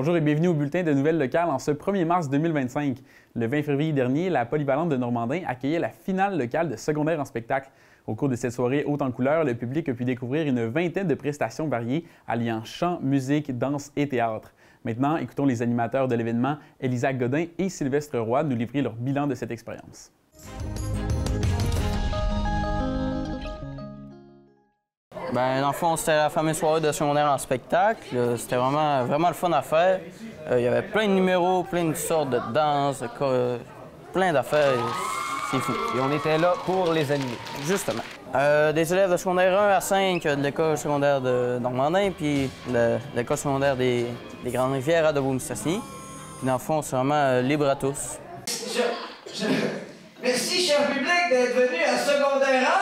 Bonjour et bienvenue au bulletin de nouvelles locales en ce 1er mars 2025. Le 20 février dernier, la polyvalente de Normandin accueillait la finale locale de secondaire en spectacle. Au cours de cette soirée haute en couleurs, le public a pu découvrir une vingtaine de prestations variées alliant chant, musique, danse et théâtre. Maintenant, écoutons les animateurs de l'événement, Elisa Godin et Sylvestre Roy, nous livrer leur bilan de cette expérience. Dans le fond, c'était la fameuse soirée de secondaire en spectacle. C'était vraiment le fun à faire. Il y avait plein de numéros, plein de sortes de danses, plein d'affaires. C'est fou. Et on était là pour les animer. Justement. Des élèves de secondaire 1 à 5 de l'école secondaire de Normandin, puis l'école secondaire des Grandes-Rivières à Debeau-Mistassini. Puis dans le fond, c'est vraiment libre à tous. Merci, cher public, d'être venu à secondaire 1.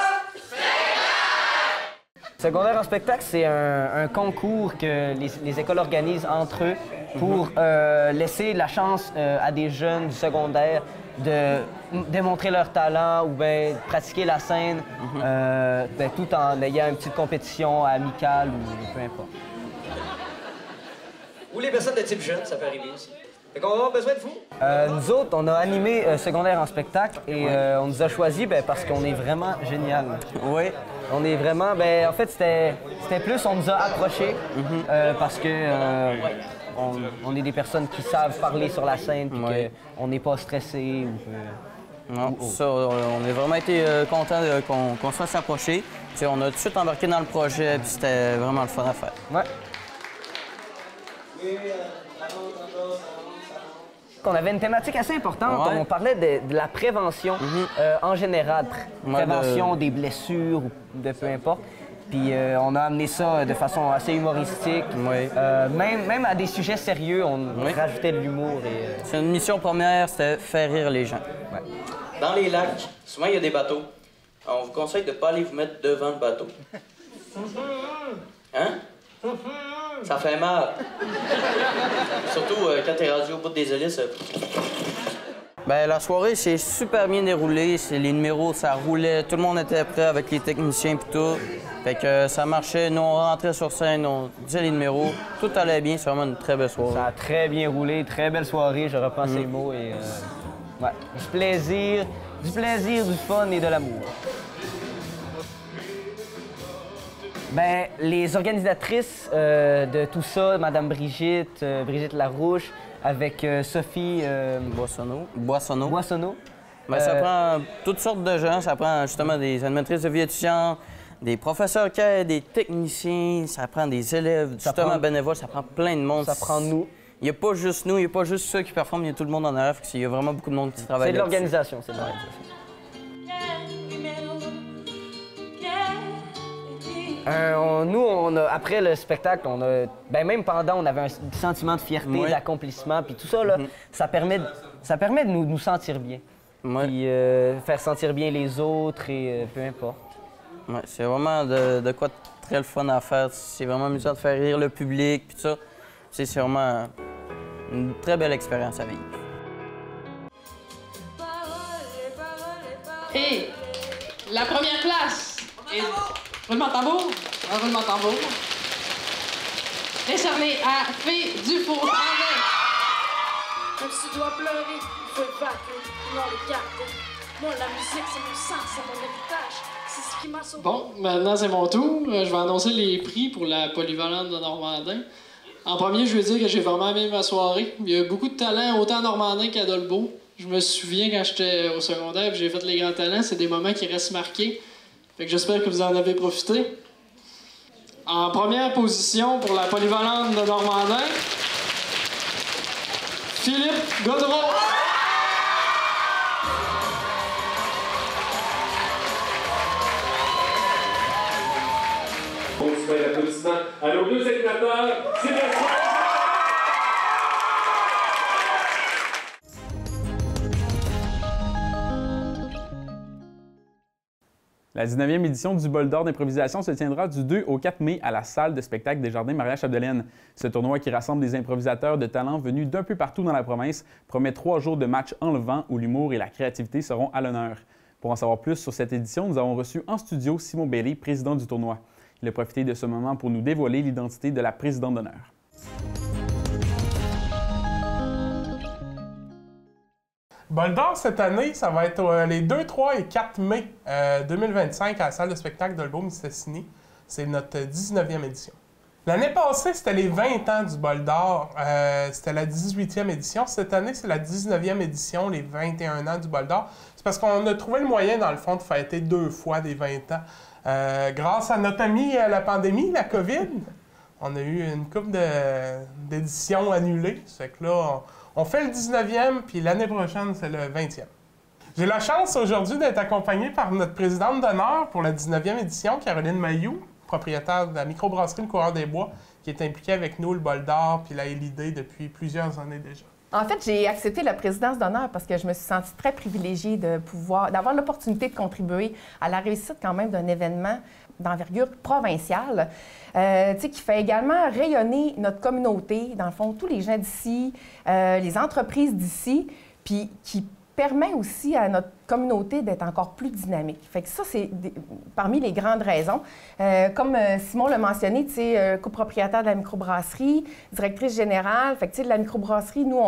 Secondaire en spectacle, c'est un concours que les écoles organisent entre eux pour laisser la chance à des jeunes du secondaire de démontrer leur talent ou bien pratiquer la scène tout en ayant une petite compétition amicale ou peu importe. Ou les personnes de type jeune, ça peut arriver aussi. Fait qu'on va avoir besoin de vous. Nous autres, on a animé secondaire en spectacle et on nous a choisis parce qu'on est vraiment génial. Oui. On est vraiment, en fait, c'était plus, on nous a approchés parce que on est des personnes qui savent parler sur la scène puis qu'on n'est pas stressé ou... Non, ça, on a vraiment été contents qu'on se fasse approcher. Puis on a tout de suite embarqué dans le projet, puis c'était vraiment le fun à faire. Ouais. On avait une thématique assez importante. Ouais. On parlait de la prévention en général. Prévention des blessures ou de peu importe. Puis on a amené ça de façon assez humoristique. Même à des sujets sérieux, on rajoutait de l'humour. C'est une mission première, c'était faire rire les gens. Ouais. Dans les lacs, souvent il y a des bateaux. On vous conseille de ne pas aller vous mettre devant le bateau. Hein? Ça fait mal. Surtout quand t'es rendu au bout des hélices. La soirée s'est super bien déroulée. Les numéros, ça roulait. Tout le monde était prêt avec les techniciens et tout. Fait que ça marchait. Nous, on rentrait sur scène, on disait les numéros. Tout allait bien. C'est vraiment une très belle soirée. Ça a très bien roulé. Très belle soirée. Je reprends ces mots. Et, du plaisir, du fun et de l'amour. Les organisatrices de tout ça, Madame Brigitte Larouche, avec Sophie Boissonneau. Ça prend toutes sortes de gens. Ça prend justement des animatrices de vie étudiante, des professeurs qui aident, des techniciens, ça prend des élèves, justement bénévoles, ça prend plein de monde. Ça prend nous. Il n'y a pas juste nous, il n'y a pas juste ceux qui performent, il y a tout le monde en arrière. Il y a vraiment beaucoup de monde qui travaille. C'est de l'organisation, c'est de l'organisation. Après le spectacle, même pendant, on avait un sentiment de fierté, d'accomplissement, puis tout ça, là, ça permet de nous sentir bien. Puis faire sentir bien les autres et peu importe. Ouais, c'est vraiment de quoi de très le fun à faire. C'est vraiment amusant de faire rire le public, puis tout ça. C'est vraiment une très belle expérience à vivre. Et la première place est... Roulement de tambour. Un roulement de tambour. Décerné à Fée Dufour. Même si tu dois pleurer, il faut être battu. Non, les garder. Moi, la musique, c'est mon sang, c'est mon héritage. C'est ce qui m'a sauvé. Bon, maintenant c'est mon tour. Je vais annoncer les prix pour la polyvalente de Normandin. En premier, je veux dire que j'ai vraiment aimé ma soirée. Il y a beaucoup de talent, autant à Normandin qu'à Dolbeau. Je me souviens quand j'étais au secondaire et j'ai fait les grands talents, c'est des moments qui restent marqués. Fait que j'espère que vous en avez profité. En première position pour la polyvalente de Normandin, Philippe Gaudreau. On se fait l'applaudissement à nos deux animateurs, Sylvestre. La 19e édition du Bol d'or d'improvisation se tiendra du 2 au 4 mai à la salle de spectacle des Jardins Maria-Chapdelaine. Ce tournoi qui rassemble des improvisateurs de talent venus d'un peu partout dans la province promet 3 jours de matchs enlevants où l'humour et la créativité seront à l'honneur. Pour en savoir plus sur cette édition, nous avons reçu en studio Simon Bailey, président du tournoi. Il a profité de ce moment pour nous dévoiler l'identité de la présidente d'honneur. Bol d'Or, cette année, ça va être les 2, 3 et 4 mai 2025 à la salle de spectacle d'Olbeau-Mistassini. C'est notre 19e édition. L'année passée, c'était les 20 ans du Bol d'Or. C'était la 18e édition. Cette année, c'est la 19e édition, les 21 ans du Bol d'Or. C'est parce qu'on a trouvé le moyen, dans le fond, de fêter 2 fois des 20 ans. Grâce à notre ami la pandémie, la COVID, on a eu une couple d'éditions annulées. C'est que là, on fait le 19e, puis l'année prochaine, c'est le 20e. J'ai la chance aujourd'hui d'être accompagné par notre présidente d'honneur pour la 19e édition, Caroline Mailloux, propriétaire de la microbrasserie Le Coureur des Bois, qui est impliquée avec nous, le Bol d'Or, puis la LID depuis plusieurs années déjà. En fait, j'ai accepté la présidence d'honneur parce que je me suis sentie très privilégiée d'avoir l'opportunité de contribuer à la réussite quand même d'un événement d'envergure provinciale, qui fait également rayonner notre communauté, dans le fond, tous les gens d'ici, les entreprises d'ici, puis qui permet aussi à notre communauté d'être encore plus dynamique. Fait que ça, c'est parmi les grandes raisons. Comme Simon l'a mentionné, copropriétaire de la microbrasserie, directrice générale. Fait que la microbrasserie, nous,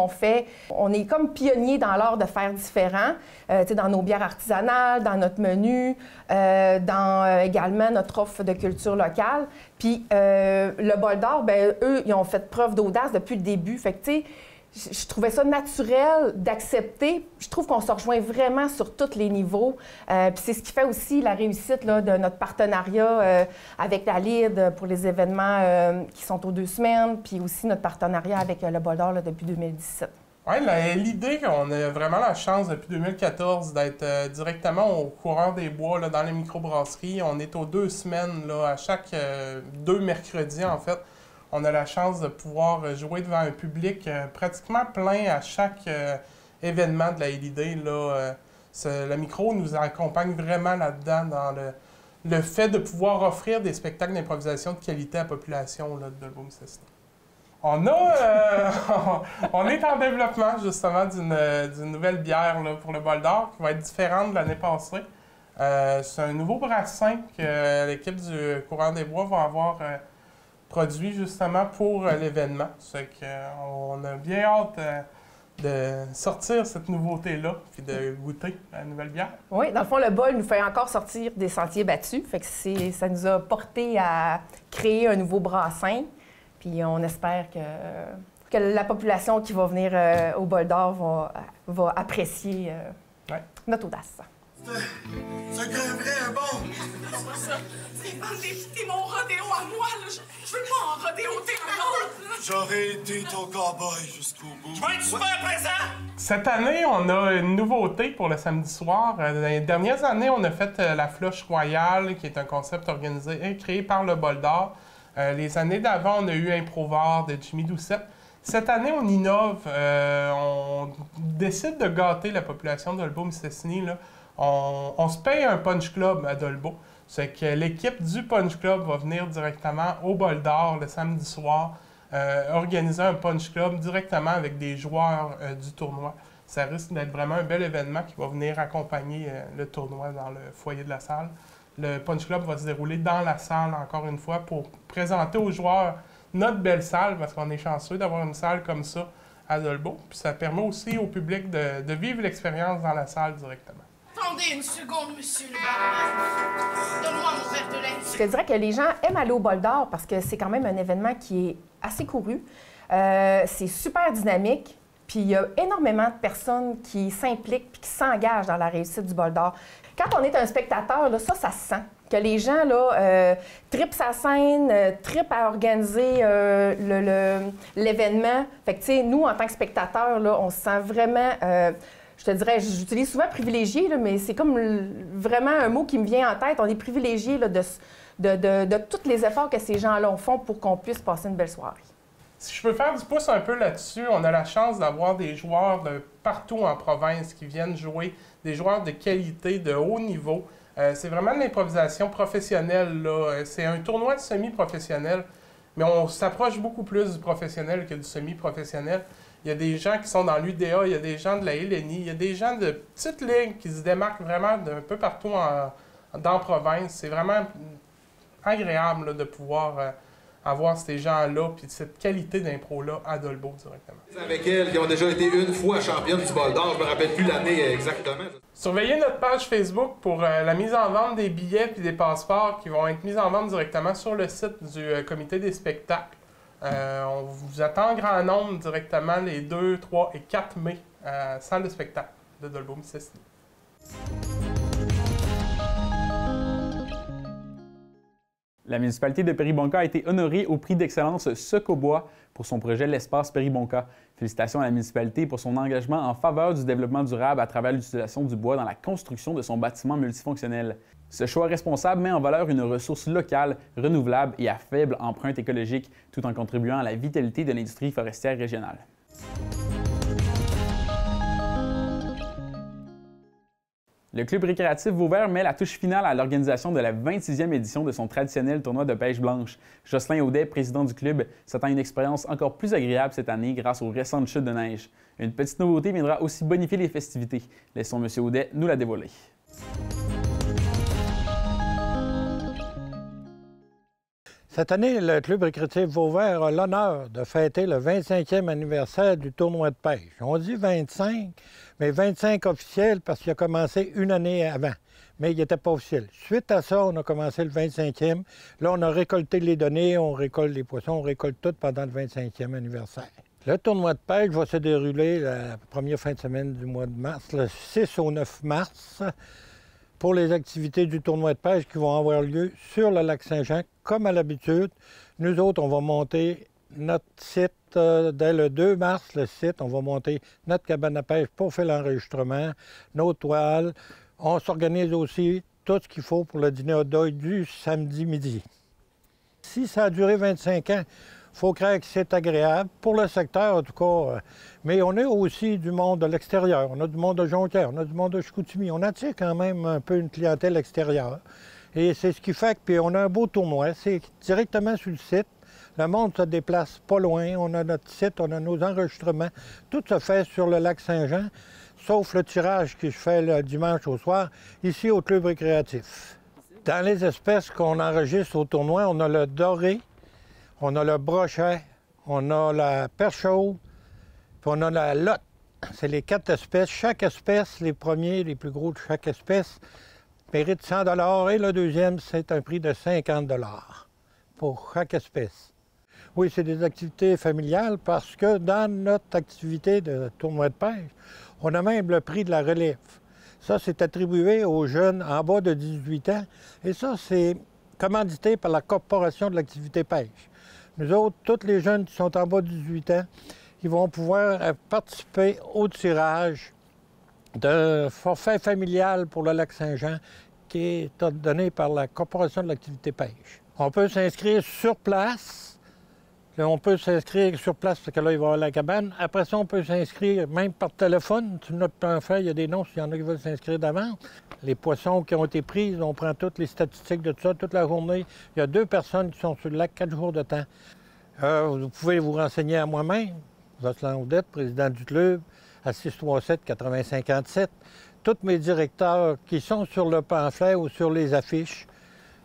on est comme pionniers dans l'art de faire différent, dans nos bières artisanales, dans notre menu, dans également notre offre de culture locale. Puis le Bol d'Or, bien, eux, ils ont fait preuve d'audace depuis le début. Fait que, tu sais, je trouvais ça naturel d'accepter. Je trouve qu'on se rejoint vraiment sur tous les niveaux. Puis c'est ce qui fait aussi la réussite là, de notre partenariat avec la LID pour les événements qui sont aux 2 semaines, puis aussi notre partenariat avec le Bol d'Or depuis 2017. Oui, l'idée qu'on a vraiment la chance depuis 2014 d'être directement au Coureur des Bois là, dans les microbrasseries. On est aux 2 semaines, là, à chaque 2 mercredis en fait. On a la chance de pouvoir jouer devant un public pratiquement plein à chaque événement de la LID. La micro nous accompagne vraiment là-dedans dans le fait de pouvoir offrir des spectacles d'improvisation de qualité à la population là, de Olbeau-Mistassini. On est en développement justement d'une nouvelle bière là, pour le Bol d'Or qui va être différente de l'année passée. C'est un nouveau brassin que l'équipe du Coureur des Bois va avoir produit justement pour l'événement. C'est qu'on a bien hâte de sortir cette nouveauté-là puis de goûter la nouvelle bière. Oui, dans le fond, le bol nous fait encore sortir des sentiers battus. Fait que ça nous a porté à créer un nouveau brassin. Puis on espère que la population qui va venir au Bol d'Or va apprécier notre audace. C'est un vrai bon! C'est pas ça. C'est mon rodéo à moi, là. Je veux pas en rodéoter un autre, J'aurais été ton cowboy jusqu'au bout. Je vais être super présent! Cette année, on a une nouveauté pour le samedi soir. Dans les dernières années, on a fait la Floche Royale, qui est un concept organisé et créé par le Bol d'Or. Les années d'avant, on a eu Improvard de Jimmy Doucette. Cette année, on innove. On décide de gâter la population d'Olbeau-Mistassini. On se paye un punch club à Dolbeau. C'est que l'équipe du punch club va venir directement au Bol d'Or le samedi soir, organiser un punch club directement avec des joueurs du tournoi. Ça risque d'être vraiment un bel événement qui va venir accompagner le tournoi dans le foyer de la salle. Le punch club va se dérouler dans la salle, encore une fois, pour présenter aux joueurs notre belle salle, parce qu'on est chanceux d'avoir une salle comme ça à Dolbeau. Puis ça permet aussi au public de vivre l'expérience dans la salle directement. Attendez une seconde, monsieur le barman. Donne-moi mon verre de lait. Je te dirais que les gens aiment aller au Bol d'Or parce que c'est quand même un événement qui est assez couru. C'est super dynamique. Puis il y a énormément de personnes qui s'impliquent et qui s'engagent dans la réussite du Bol d'Or. Quand on est un spectateur, là, ça se sent. Que les gens là, tripent sa scène, tripent à organiser l'événement. Fait que, tu sais, nous, en tant que spectateurs, là, on se sent vraiment... je te dirais, j'utilise souvent privilégié, là, mais c'est comme vraiment un mot qui me vient en tête. On est privilégié là, de tous les efforts que ces gens-là font pour qu'on puisse passer une belle soirée. Si je peux faire du pouce un peu là-dessus, on a la chance d'avoir des joueurs de partout en province qui viennent jouer, des joueurs de qualité, de haut niveau. C'est vraiment de l'improvisation professionnelle, là. C'est un tournoi de semi-professionnel, mais on s'approche beaucoup plus du professionnel que du semi-professionnel. Il y a des gens qui sont dans l'UDA, il y a des gens de la LNI, il y a des gens de petites ligues qui se démarquent vraiment d'un peu partout dans la province. C'est vraiment agréable là, de pouvoir avoir ces gens-là puis cette qualité d'impro-là à Dolbeau directement. Avec elle, qui ont déjà été une fois championne du bol d'or, je me rappelle plus l'année exactement. Surveillez notre page Facebook pour la mise en vente des billets et des passeports qui vont être mis en vente directement sur le site du comité des spectacles. On vous attend en grand nombre directement les 2, 3 et 4 mai à la salle de spectacle de Dolbeau-Mistassini. La municipalité de Péribonka a été honorée au prix d'excellence Socobois pour son projet L'Espace Péribonka. Félicitations à la municipalité pour son engagement en faveur du développement durable à travers l'utilisation du bois dans la construction de son bâtiment multifonctionnel. Ce choix responsable met en valeur une ressource locale, renouvelable et à faible empreinte écologique, tout en contribuant à la vitalité de l'industrie forestière régionale. Le Club récréatif Vauvert met la touche finale à l'organisation de la 26e édition de son traditionnel tournoi de pêche blanche. Jocelyn Audet, président du club, s'attend à une expérience encore plus agréable cette année grâce aux récentes chutes de neige. Une petite nouveauté viendra aussi bonifier les festivités. Laissons M. Audet nous la dévoiler. Cette année, le Club récréatif Vauvert a l'honneur de fêter le 25e anniversaire du tournoi de pêche. On dit 25, mais 25 officiels parce qu'il a commencé une année avant, mais il n'était pas officiel. Suite à ça, on a commencé le 25e. Là, on a récolté les données, on récolte les poissons, on récolte tout pendant le 25e anniversaire. Le tournoi de pêche va se dérouler la première fin de semaine du mois de mars, le 6 au 9 mars. Pour les activités du tournoi de pêche qui vont avoir lieu sur le lac Saint-Jean, comme à l'habitude. Nous autres, on va monter notre site dès le 2 mars, le site. On va monter notre cabane à pêche pour faire l'enregistrement, nos toiles. On s'organise aussi tout ce qu'il faut pour le dîner hot dog du samedi midi. Si ça a duré 25 ans, il faut croire que c'est agréable, pour le secteur en tout cas. Mais on a aussi du monde de l'extérieur. On a du monde de Jonquière, on a du monde de Chicoutimi. On attire quand même un peu une clientèle extérieure. Et c'est ce qui fait que puis on a un beau tournoi. C'est directement sur le site. Le monde se déplace pas loin. On a notre site, on a nos enregistrements. Tout se fait sur le lac Saint-Jean, sauf le tirage qui se fait le dimanche au soir, ici au Club récréatif. Dans les espèces qu'on enregistre au tournoi, on a le doré, on a le brochet, on a la perche chaude, puis on a la lotte. C'est les 4 espèces. Chaque espèce, les premiers, les plus gros de chaque espèce, mérite 100 $ et le deuxième, c'est un prix de 50 $ pour chaque espèce. Oui, c'est des activités familiales parce que dans notre activité de tournoi de pêche, on a même le prix de la relève. Ça, c'est attribué aux jeunes en bas de 18 ans et ça, c'est commandité par la Corporation de l'activité pêche. Nous autres, tous les jeunes qui sont en bas de 18 ans, ils vont pouvoir participer au tirage d'un forfait familial pour le lac Saint-Jean qui est donné par la Corporation de l'activité pêche. On peut s'inscrire sur place. On peut s'inscrire sur place parce que là, il va y avoir la cabane. Après ça, on peut s'inscrire même par téléphone. Sur notre pamphlet, il y a des noms s'il y en a qui veulent s'inscrire d'avance. Les poissons qui ont été pris, on prend toutes les statistiques de tout ça, toute la journée. Il y a 2 personnes qui sont sur le lac 4 jours de temps. Vous pouvez vous renseigner à moi-même, Jocelyn Audet, président du club, à 637-8057. Tous mes directeurs qui sont sur le pamphlet ou sur les affiches,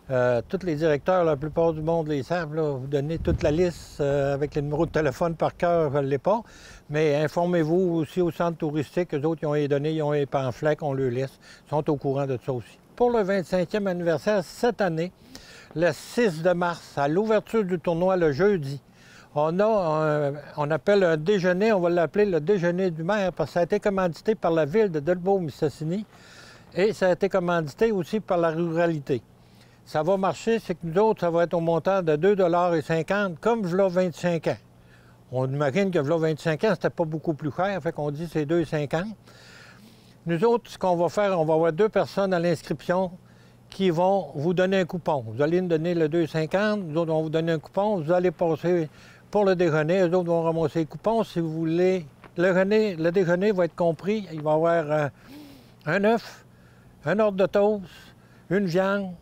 tous les directeurs, la plupart du monde les savent, là, vous donnez toute la liste avec les numéros de téléphone par cœur, je ne l'ai pas. Mais informez-vous aussi au centre touristique, eux autres, ils ont les données, ils ont les pamphlets qu'on leur laisse, ils sont au courant de ça aussi. Pour le 25e anniversaire, cette année, le 6 de mars, à l'ouverture du tournoi le jeudi, on appelle un déjeuner, on va l'appeler le déjeuner du maire, parce que ça a été commandité par la ville de Dolbeau-Mistassini et ça a été commandité aussi par la ruralité. Ça va marcher, c'est que nous autres, ça va être au montant de 2,50 $, comme v'là 25 ans. On imagine que v'là 25 ans, c'était pas beaucoup plus cher, fait qu'on dit c'est 2,50 $. Nous autres, ce qu'on va faire, on va avoir 2 personnes à l'inscription qui vont vous donner un coupon. Vous allez nous donner le 2,50 $, nous autres, on va vous donner un coupon, vous allez passer pour le déjeuner, eux autres vont ramasser les coupons. Si vous voulez, le déjeuner va être compris, il va y avoir un œuf, un ordre de toast, une viande,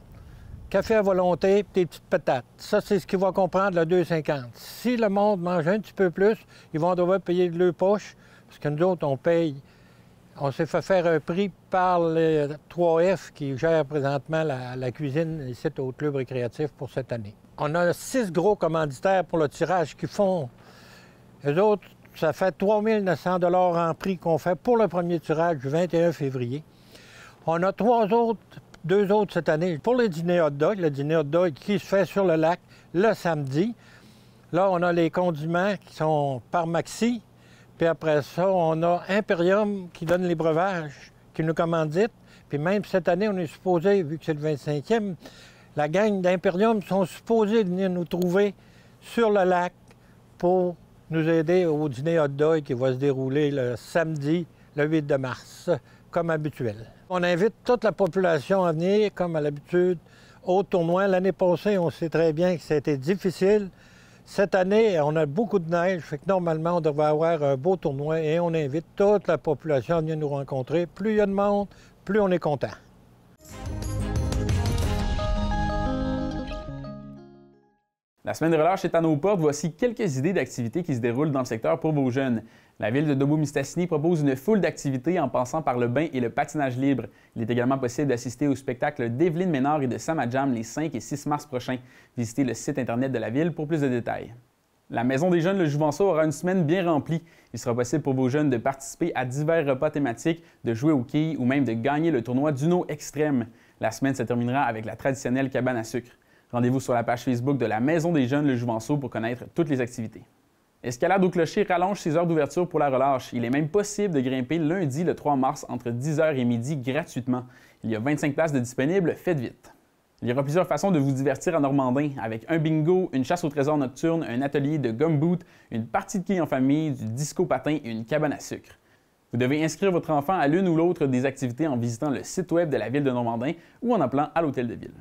café à volonté et des petites patates. Ça, c'est ce qu'ils vont comprendre, le 2,50 $. Si le monde mange un petit peu plus, ils vont devoir payer de leur poche, parce que nous autres, on paye On s'est fait faire un prix par les 3F qui gèrent présentement la cuisine ici au Club récréatif pour cette année. On a 6 gros commanditaires pour le tirage qui font, eux autres, ça fait 3 900 $ en prix qu'on fait pour le premier tirage du 21 février. On a 2 autres cette année pour les dîners hot dog, le dîner hot dog qui se fait sur le lac le samedi. Là, on a les condiments qui sont par Maxi. Puis après ça, on a Imperium qui donne les breuvages, qui nous commandite. Puis même cette année, on est supposé, vu que c'est le 25e, la gang d'Imperium sont supposés venir nous trouver sur le lac pour nous aider au dîner hot dog qui va se dérouler le samedi, le 8 de mars, comme habituel. On invite toute la population à venir, comme à l'habitude, au tournoi. L'année passée, on sait très bien que c'était difficile. Cette année, on a beaucoup de neige, fait que normalement, on devrait avoir un beau tournoi et on invite toute la population à venir nous rencontrer. Plus il y a de monde, plus on est content. La semaine de relâche est à nos portes. Voici quelques idées d'activités qui se déroulent dans le secteur pour vos jeunes. La ville de Dobaux-Mistassini propose une foule d'activités en passant par le bain et le patinage libre. Il est également possible d'assister au spectacle d'Evelyne Ménard et de Sam Adjam les 5 et 6 mars prochains. Visitez le site Internet de la ville pour plus de détails. La Maison des jeunes Le Jouvenceau aura une semaine bien remplie. Il sera possible pour vos jeunes de participer à divers repas thématiques, de jouer aux quilles ou même de gagner le tournoi d'Uno Extrême. La semaine se terminera avec la traditionnelle cabane à sucre. Rendez-vous sur la page Facebook de la Maison des jeunes Le Jouvenceau pour connaître toutes les activités. Escalade au Clocher rallonge ses heures d'ouverture pour la relâche. Il est même possible de grimper lundi le 3 mars entre 10h et midi gratuitement. Il y a 25 places de disponibles, faites vite. Il y aura plusieurs façons de vous divertir à Normandin, avec un bingo, une chasse au trésor nocturne, un atelier de gumboot, une partie de quilles en famille, du disco patin et une cabane à sucre. Vous devez inscrire votre enfant à l'une ou l'autre des activités en visitant le site web de la ville de Normandin ou en appelant à l'hôtel de ville.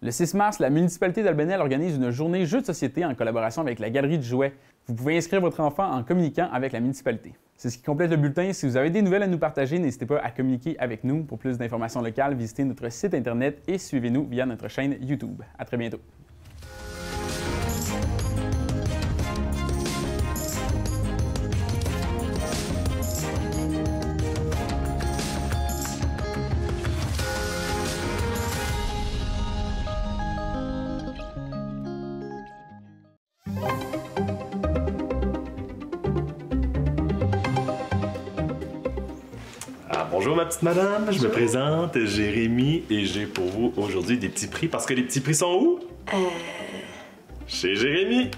Le 6 mars, la municipalité d'Albanel organise une journée jeux de société en collaboration avec la Galerie du Jouet. Vous pouvez inscrire votre enfant en communiquant avec la municipalité. C'est ce qui complète le bulletin. Si vous avez des nouvelles à nous partager, n'hésitez pas à communiquer avec nous. Pour plus d'informations locales, visitez notre site Internet et suivez-nous via notre chaîne YouTube. À très bientôt. Bonjour ma petite madame, je me présente, Jérémy, et j'ai pour vous aujourd'hui des petits prix, parce que les petits prix sont où? Chez Jérémy!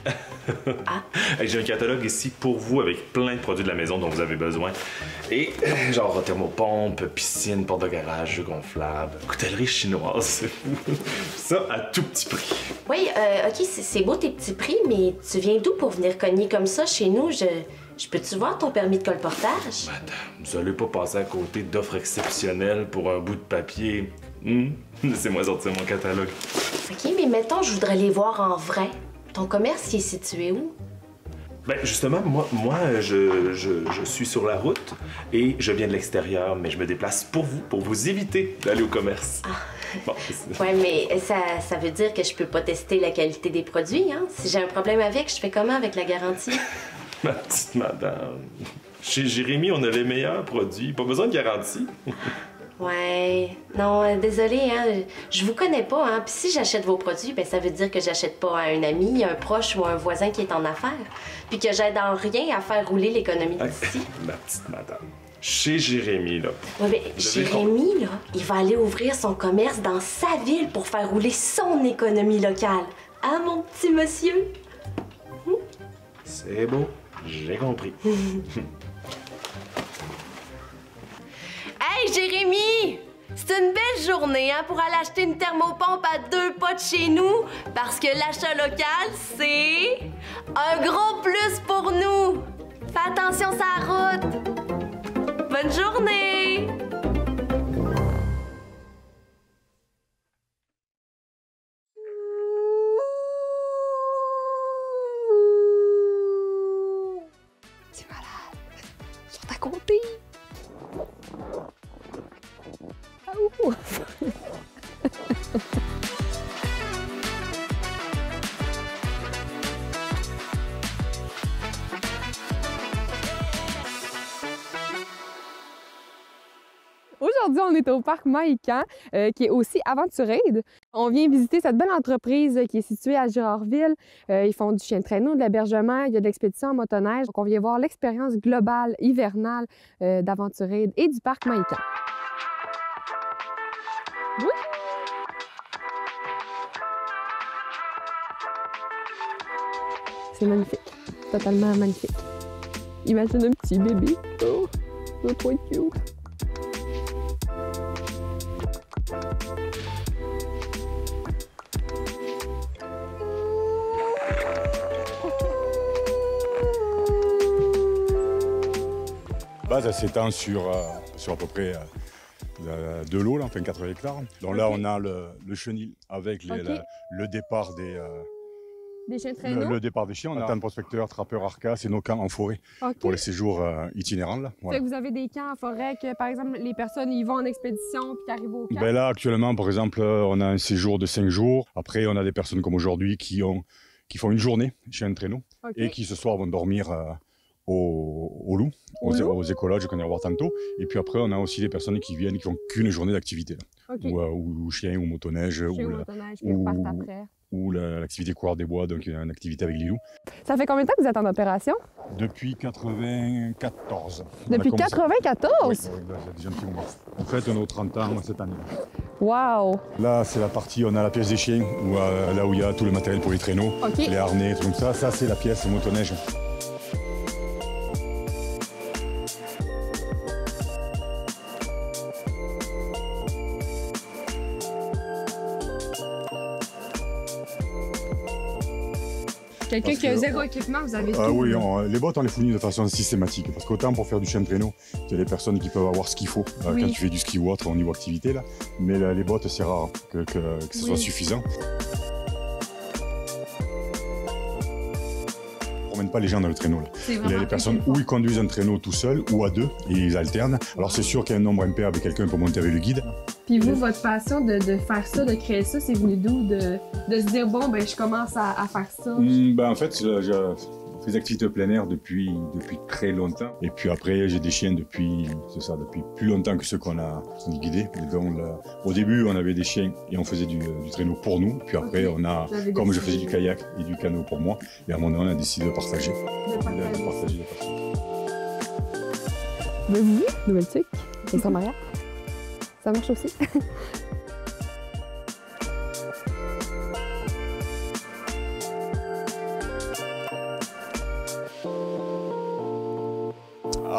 Ah. J'ai un catalogue ici pour vous avec plein de produits de la maison dont vous avez besoin. Et genre thermopompe, piscine, porte de garage, jeux gonflables, coutellerie chinoise, c'est fou. Ça à tout petit prix. Oui, ok, c'est beau tes petits prix, mais tu viens d'où pour venir cogner comme ça chez nous? Je peux-tu voir ton permis de colportage? Madame, vous allez pas passer à côté d'offres exceptionnelles pour un bout de papier. Laissez-moi sortir mon catalogue. Ok, mais mettons, je voudrais les voir en vrai. Ton commerce, il est situé où? Ben justement, moi je suis sur la route et je viens de l'extérieur, mais je me déplace pour vous éviter d'aller au commerce. Ah. Bon, ouais, mais ça veut dire que je peux pas tester la qualité des produits, hein? Si j'ai un problème avec, je fais comment avec la garantie? Ma petite madame, chez Jérémy, on a les meilleurs produits, pas besoin de garantie. Ouais, non, désolée, hein, je vous connais pas, hein, puis si j'achète vos produits, ben ça veut dire que j'achète pas à un ami, un proche ou un voisin qui est en affaires, puis que j'aide en rien à faire rouler l'économie d'ici. Ma petite madame, chez Jérémy, là. Ouais, mais Jérémy, là, il va aller ouvrir son commerce dans sa ville pour faire rouler son économie locale. Ah, mon petit monsieur? C'est beau, j'ai compris. Hey, Jérémy! C'est une belle journée, hein, pour aller acheter une thermopompe à 2 pas de chez nous, parce que l'achat local, c'est un gros plus pour nous. Fais attention sur la route. Bonne journée! C'est malade. Ils sont à côté. est au parc Mahican, qui est aussi Aventurade. On vient visiter cette belle entreprise qui est située à Girardville. Ils font du chien de traîneau, de l'hébergement, il y a de l'expédition en motoneige. Donc, on vient voir l'expérience globale, hivernale d'Aventurade et du parc Mahican. Oui. C'est magnifique, totalement magnifique. Imagine un petit bébé. Oh, ça doit trop être cute. Ça s'étend sur à peu près de l'eau, enfin 80 hectares. Donc là, on a le chenil avec le départ des chiens de traîneau? Le départ des chiens. On a un prospecteur, trappeur, arca, c'est nos camps en forêt pour les séjours itinérants. Là. Voilà. Fait que vous avez des camps en forêt que, par exemple, les personnes y vont en expédition puis qui arrivent au camp? Ben là, actuellement, par exemple, on a un séjour de 5 jours. Après, on a des personnes comme aujourd'hui qui font une journée chez un traîneau et qui ce soir vont dormir au loup, aux écologes qu'on ira voir tantôt. Et puis après, on a aussi des personnes qui viennent, qui font qu'une journée d'activité. Ou chien, ou motoneige, ou l'activité coureur des bois, donc une activité avec les loups. Ça fait combien de temps que vous êtes en opération? Depuis 94. Depuis 94? Oui, c'est déjà un petit moment. En fait, on a 30 ans cette année. Wow! Là, c'est la partie, on a la pièce des chiens, là où il y a tout le matériel pour les traîneaux, les harnais, tout comme ça. Ça, c'est la pièce motoneige. Quelqu'un qui a zéro équipement, vous avez tout? Oui, les bottes, on les fournit de façon systématique. Parce qu'autant pour faire du chien de traîneau, il y a des personnes qui peuvent avoir ce qu'il faut quand tu fais du ski ou autre au niveau activité. Là. Mais les bottes, c'est rare que ce soit suffisant. On ne promène pas les gens dans le traîneau. Là. Les personnes, ou ils conduisent un traîneau tout seul, ou à deux, et ils alternent. Alors c'est sûr qu'il y a un nombre impair avec quelqu'un pour monter avec le guide. Puis vous, votre passion de faire ça, de créer ça, c'est venu d'où? De se dire, bon, ben je commence à faire ça? En fait, j'ai fait des activités de plein air depuis très longtemps. Et puis après, j'ai des chiens depuis plus longtemps que ceux qu'on a guidés. Et donc, au début, on avait des chiens et on faisait du traîneau pour nous. Puis après, comme je faisais du kayak et du canot pour moi, et à un moment donné, on a décidé de partager. Mais oui, nouvelle tic, avec son mariage. Ça marche aussi.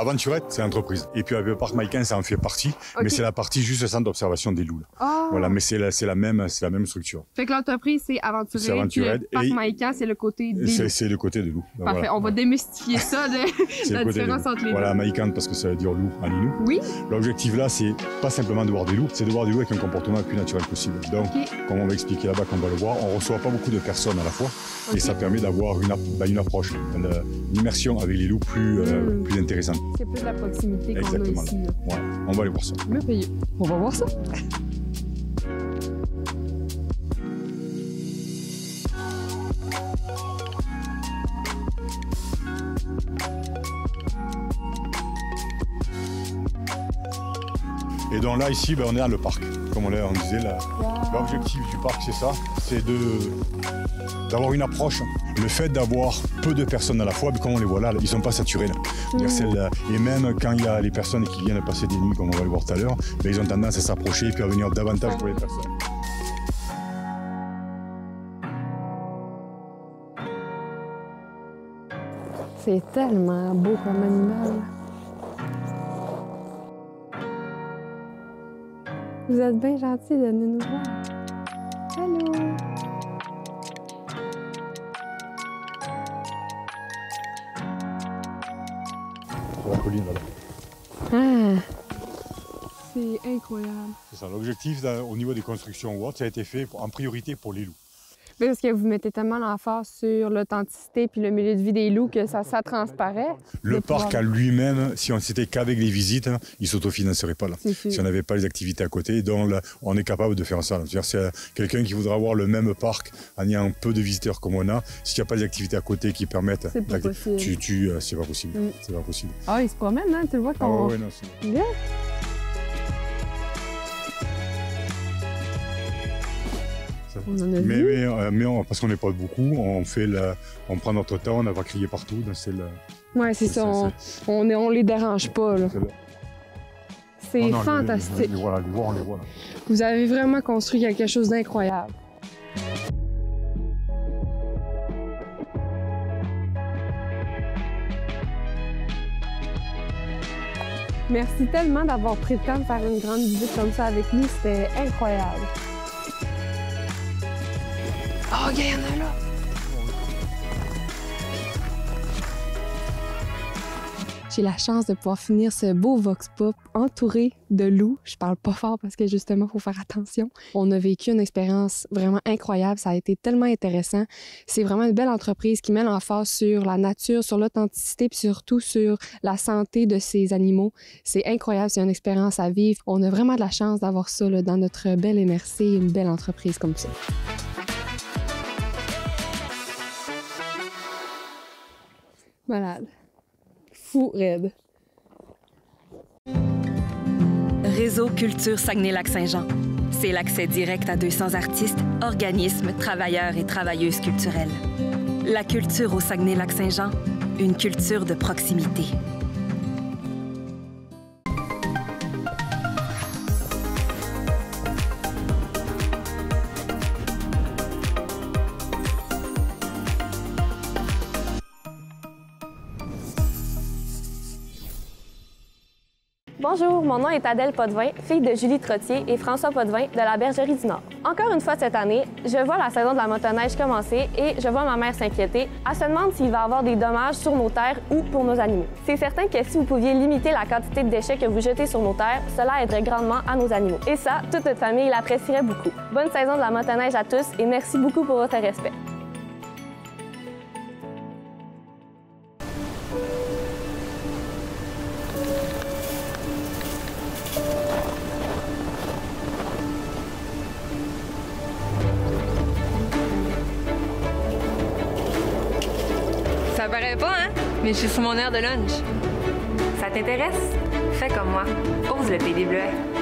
Aventurette, c'est l'entreprise. Et puis avec le parc Mahican, ça en fait partie, mais c'est la partie juste le centre d'observation des loups. Voilà, mais c'est la même structure. Fait que l'entreprise, c'est Aventurade. Le parc Mahican, c'est le côté des loups. C'est le côté des loups. Parfait, voilà. On va démystifier ça, la différence entre les deux. Voilà, Mahican, parce que ça veut dire loup en inou. Oui. L'objectif là, c'est pas simplement de voir des loups, c'est de voir des loups avec un comportement le plus naturel possible. Donc, comme on va expliquer là-bas, qu'on va le voir, on reçoit pas beaucoup de personnes à la fois, et ça permet d'avoir une approche, une immersion avec les loups plus intéressante. C'est plus la proximité qu'on a ici. Ouais. On va aller voir ça. Merveilleux. On va voir ça. Et donc là, ici, on est dans le parc. Comme on disait, l'objectif du parc, c'est ça. C'est d'avoir une approche. Le fait d'avoir peu de personnes à la fois, comme on les voit là, ils ne sont pas saturés. Là. Et même quand il y a les personnes qui viennent passer des nuits, comme on va le voir tout à l'heure, ils ont tendance à s'approcher et puis à venir davantage pour les personnes. C'est tellement beau comme animal. Vous êtes bien gentil de venir nous voir. Allô? Sur la colline, là. C'est incroyable. C'est ça. L'objectif au niveau des constructions ou autres, ça a été fait en priorité pour les loups. Parce que vous mettez tellement l'emphase sur l'authenticité puis le milieu de vie des loups que ça transparaît. Le parc à lui-même, si on s'était qu'avec les visites, il ne s'autofinancerait pas là. Si on n'avait pas les activités à côté, donc là, on est capable de faire ça. C'est quelqu'un qui voudra avoir le même parc en ayant peu de visiteurs comme on a. S'il n'y a pas des activités à côté qui permettent, c'est pas possible. C'est pas possible. C'est pas possible. Ah, il se promène, hein? Tu le vois qu'on... Ah oui, non, c'est... Yeah. On en a vu. Mais parce qu'on n'est pas beaucoup, on prend notre temps, on va crier partout. Oui, c'est ça. On les dérange pas. C'est fantastique. Les voilà, on les voit. Là. Vous avez vraiment construit quelque chose d'incroyable. Merci tellement d'avoir pris le temps de faire une grande visite comme ça avec nous. C'était incroyable. Oh, il y en a là! J'ai la chance de pouvoir finir ce beau Vox Pop entouré de loups. Je parle pas fort parce que justement, il faut faire attention. On a vécu une expérience vraiment incroyable. Ça a été tellement intéressant. C'est vraiment une belle entreprise qui met l'emphase sur la nature, sur l'authenticité, puis surtout sur la santé de ces animaux. C'est incroyable, c'est une expérience à vivre. On a vraiment de la chance d'avoir ça là, dans notre belle MRC, une belle entreprise comme ça. Malade. Fou raide. Réseau Culture Saguenay-Lac-Saint-Jean. C'est l'accès direct à 200 artistes, organismes, travailleurs et travailleuses culturelles. La culture au Saguenay-Lac-Saint-Jean, une culture de proximité. Bonjour, mon nom est Adèle Potvin, fille de Julie Trottier et François Potvin de la Bergerie du Nord. Encore une fois cette année, je vois la saison de la motoneige commencer et je vois ma mère s'inquiéter. Elle se demande s'il va y avoir des dommages sur nos terres ou pour nos animaux. C'est certain que si vous pouviez limiter la quantité de déchets que vous jetez sur nos terres, cela aiderait grandement à nos animaux. Et ça, toute notre famille l'apprécierait beaucoup. Bonne saison de la motoneige à tous et merci beaucoup pour votre respect. Ça paraît pas, hein? Mais je suis sur mon heure de lunch. Ça t'intéresse? Fais comme moi. Ose le Pays des Bleuets.